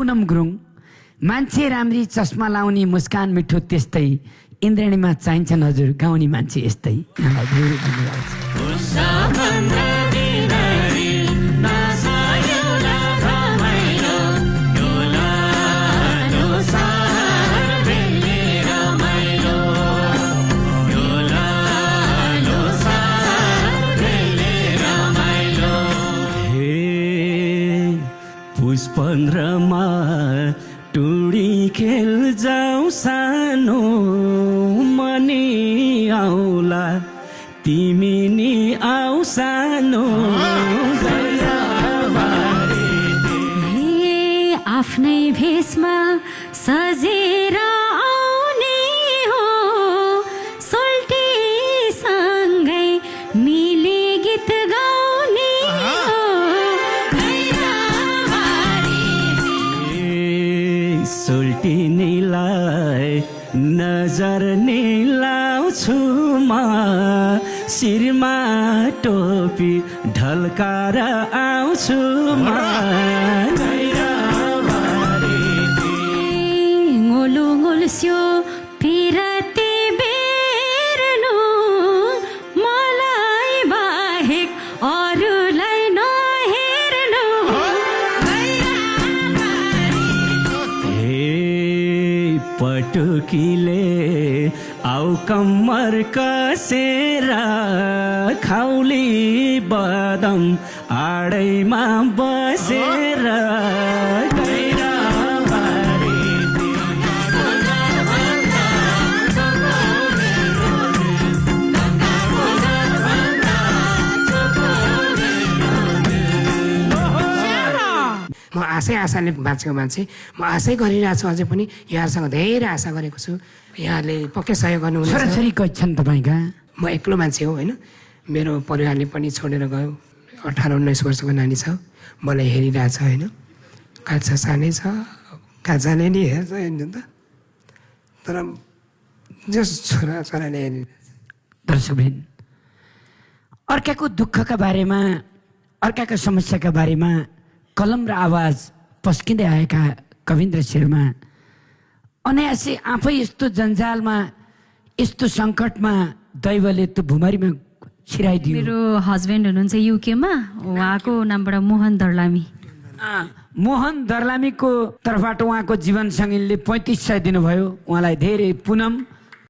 पुनम गुरुङ मान्छे राम्री चस्मा लाउने मुस्कान मिठो त्यस्तै इन्द्रणीमा चाहिन्छन् हजुर गाउने मान्छे यस्तै। धेरै धन्यवाद। पुष 15मा टुडी खेल जाऊ सानो मनी आउला तिमी नि आऊ सानो। आफ्नै भेषमा सजेर आउने हो सोल्टीसँगै मिले गीत गाउने हो। सोल्टी निलाई नजर निलाउँछु म शिरमा टोपी ढल्काएर आउँछु म। गोलु गोल्स्यो पिरती बेर्नु मलाई बाहेक अरूलाई नहेर्नु। हे पटुकीले आउ कम्मर कसेर खाउली बदम आडैमा बसेर। म आशाले बाँचेको मान्छे, म आशै गरिरहेको छु। अझै पनि यहाँहरूसँग धेरै आशा गरेको छु। यहाँहरूले पक्कै सहयोग गर्नुहुनेछ। छोराछोरी कति छन् तपाईँका? म एक्लो मान्छे हो होइन। मेरो परिवारले पनि छोडेर गयो। 18-19 वर्षको नानी छ, मलाई हेरिरहेछ होइन। कान्छा सानै छ, कान्छाले नि हेर्छ हेर्नु त, तर जस छोराले हेरिरहेछ। दर्शकवृन्द, अर्काको दुःखका बारेमा, अर्काको समस्याका बारेमा कलम र आवाज पस्किँदै आएका कविन्द्र शर्मा अनायासै आफै यस्तो जन्जालमा, यस्तो सङ्कटमा दैवले त्यो भुमारीमा छिराइदियो। मेरो हस्बेन्ड हुनुहुन्छ युकेमा, उहाँको नामबाट मोहन दर्लामी। मोहन दर्लामीको तर्फबाट उहाँको जीवन सङ्गीले 3500 दिनुभयो। उहाँलाई धेरै पुनम